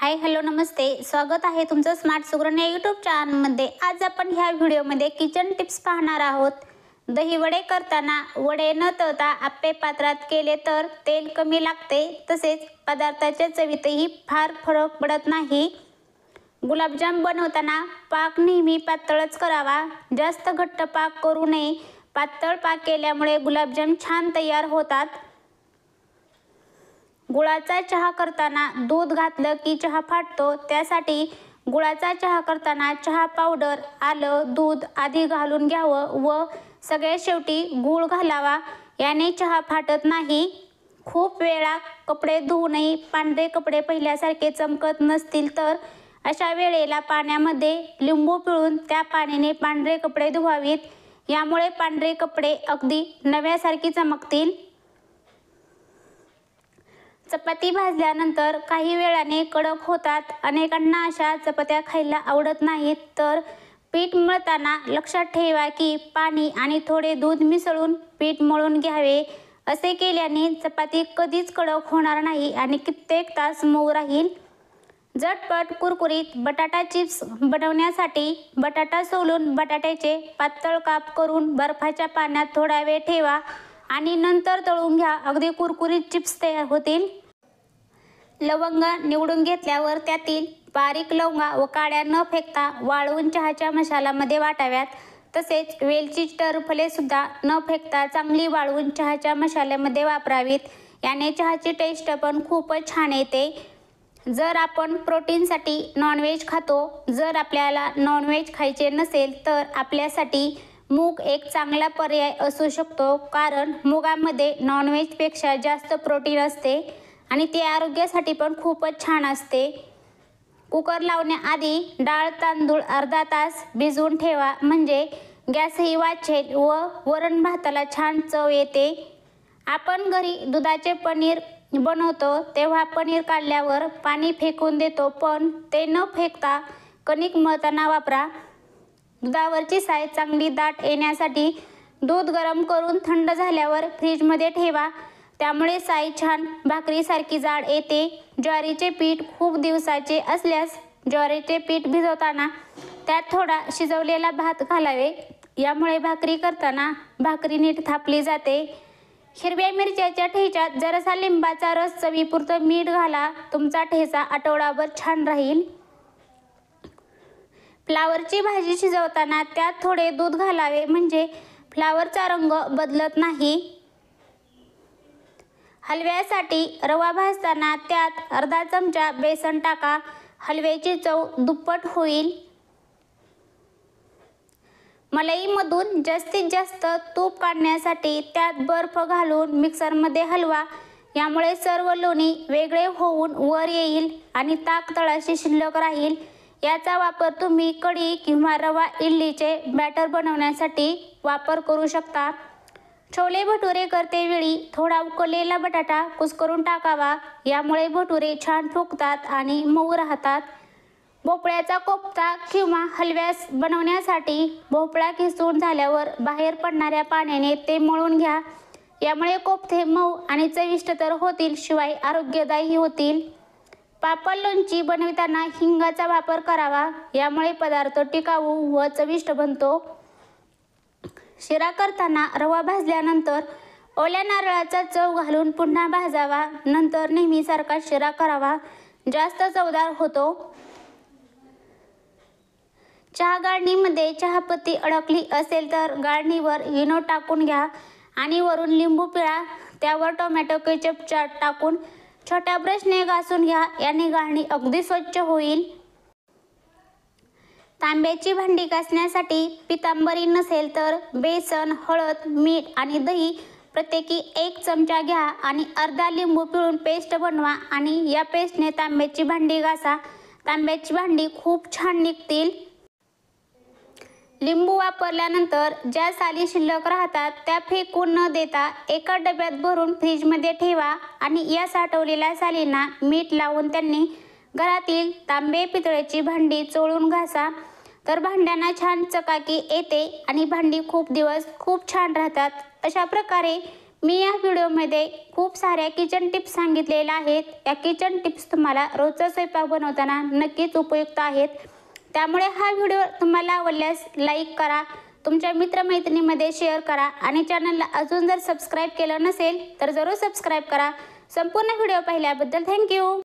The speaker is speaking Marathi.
हाय हॅलो नमस्ते, स्वागत आहे तुमचं स्मार्ट सुगरण या यूट्यूब चॅनलमध्ये। आज आपण ह्या व्हिडिओमध्ये किचन टिप्स पाहणार आहोत। दही वडे करताना वडे न तळता आप्पे पात्रात केले तर तेल कमी लागते, तसेच पदार्थाच्या चवीतही फार फरक पडत नाही। गुलाबजाम बनवताना पाक नेहमी पातळच करावा, जास्त घट्ट पाक करू नये। पातळ पाक केल्यामुळे गुलाबजाम छान तयार होतात। गुळाचा चहा करताना दूध घातलं की चहा फाटतो, त्यासाठी गुळाचा चहा करताना चहा पावडर, आलं, दूध आधी घालून घ्यावं व सगळ्यात शेवटी गूळ घालावा, याने चहा फाटत नाही। खूप वेळा कपडे धुवू नये। पांढरे कपडे पहिल्यासारखे चमकत नसतील तर अशा वेळेला पाण्यामध्ये लिंबू पिळून त्या पाण्याने पांढरे कपडे धुवावीत, यामुळे पांढरे कपडे अगदी नव्यासारखी चमकतील। चपाती भाजल्यानंतर काही वेळाने कडक होतात। अनेकांना अशा चपात्या खायला आवडत नाहीत, तर पीठ मळताना लक्षात ठेवा की पाणी आणि थोडे दूध मिसळून पीठ मळून घ्यावे। असे केल्याने चपाती कधीच कडक होणार नाही आणि कित्येक तास मऊ राहील। झटपट कुरकुरीत बटाटा चिप्स बनवण्यासाठी बटाटा सोलून बटाट्याचे पातळ काप करून बर्फाच्या पाण्यात थोडा वेळ ठेवा आणि नंतर तळून घ्या। अगदी कुरकुरीत चिप्स तयार होतील। लवंग निवडून घेतल्यावर त्यातील बारीक लवंगा व काड्या न फेकता वाळवून चहाच्या मसाल्यामध्ये वाटाव्यात। तसेच वेलची टरफले सुद्धा न फेकता चांगली वाळवून चहाच्या मसाल्यामध्ये वापरावीत, याने चहाची टेस्ट पण खूपच छान येते। जर आपण प्रोटीनसाठी नॉनव्हेज खातो, जर आपल्याला नॉनव्हेज खायचे नसेल तर आपल्यासाठी मूग एक चांगला पर्याय असू शकतो, कारण मुगामध्ये नॉनव्हेजपेक्षा जास्त प्रोटीन असते आणि ते आरोग्यासाठी पण खूपच छान असते। कुकर लावण्याआधी डाळ तांदूळ अर्धा तास भिजवून ठेवा, म्हणजे गॅसही वाचेल व वरण भाताला छान चव येते। आपण घरी दुधाचे पनीर बनवतो तेव्हा पनीर काढल्यावर पाणी फेकून देतो, पण ते न फेकता कणिक मळताना वापरा। दुधावरची साय चांगली दाट येण्यासाठी दूध गरम करून थंड झाल्यावर फ्रीजमध्ये ठेवा, त्यामुळे साय छान भाकरीसारखी जाड येते। ज्वारीचे पीठ खूप दिवसाचे असल्यास ज्वारीचे पीठ भिजवताना त्यात थोडा शिजवलेला भात घालावे, यामुळे भाकरी करताना भाकरी नीट थापली जाते। हिरव्या मिरच्याच्या ठेच्यात जरासा लिंबाचा रस, चवीपुरतं मीठ घाला, तुमचा ठेचा आठवडाभर छान राहील। फ्लावरची भाजी शिजवताना त्यात थोडे दूध घालावे, म्हणजे फ्लावरचा रंग बदलत नाही। हलव्यासाठी रवा भाजताना त्यात अर्धा चमचा बेसन टाका, हलव्याची चव दुप्पट होईल। मलईमधून जास्तीत जास्त तूप काढण्यासाठी त्यात बर्फ घालून मिक्सरमध्ये हलवा, यामुळे सर्व लोणी वेगळे होऊन वर येईल आणि ताक तळाशी शिल्लक राहील। याचा वापर तुम्ही कढी किंवा रवा इडलीचे बॅटर बनवण्यासाठी वापर करू शकता। छोले भटुरे करतेवेळी थोडा उकळलेला बटाटा कुस्करून टाकावा, यामुळे भटुरे छान फुगतात आणि मऊ राहतात। भोपळ्याचा कोफ्ता किंवा हलव्यास बनवण्यासाठी भोपळा किसून झाल्यावर बाहेर पडणाऱ्या पाण्याने ते मळून घ्या, यामुळे कोफ्ते मऊ आणि चविष्ट तर होतील, शिवाय आरोग्यदायी होतील। पापड लोणची बनविताना हिंगाचा वापर करावा, यामुळे पदार्थ टिकाऊ व चविष्ट बनतो। शिरा करताना रवा भाजल्यानंतर ओल्या नारळाचा चव घालून पुन्हा भाजावा, नंतर नेहमीसारखा शिरा करावा, जास्त चवदार होतो। चहा गाळणीमध्ये चहापत्ती अडकली असेल तर गाळणीवर इनो टाकून घ्या आणि वरून लिंबू पिळा, त्यावर टोमॅटो केचप चाट टाकून छोट्या ब्रशने घासून घ्या, याने गाळणी अगदी स्वच्छ होईल। तांब्याची भांडी घासण्यासाठी पितांबरी नसेल तर बेसन, हळद, मीठ आणि दही प्रत्येकी 1 चमचा घ्या आणि अर्धा लिंबू पिळून पेस्ट बनवा आणि या पेस्टने तांब्याची भांडी घासा, तांब्याची भांडी खूप छान निघतील। लिंबू वापरल्यानंतर ज्या साली शिल्लक राहतात त्या फेकून न देता एका डब्यात भरून फ्रीजमध्ये ठेवा आणि या साठवलेल्या सालींना मीठ लावून त्यांनी घरातील तांबे पितळेची भांडी चोळून घासा, तर भांड्यांना छान चकाकी येते आणि भांडी खूप दिवस खूप छान राहतात। अशा प्रकारे मी या व्हिडिओमध्ये खूप साऱ्या किचन टिप्स सांगितलेल्या आहेत. या किचन टिप्स तुम्हाला रोजचा स्वयंपाक बनवताना नक्कीच उपयुक्त आहेत. त्यामुळे हा व्हिडिओ तुम्हाला आवडल्यास लाईक करा, तुमच्या मित्रमैत्रिणींमध्ये शेअर करा आणि चॅनलला अजून जर सबस्क्राईब केलं नसेल तर जरूर सबस्क्राईब करा. संपूर्ण व्हिडिओ पाहिल्याबद्दल थँक्यू.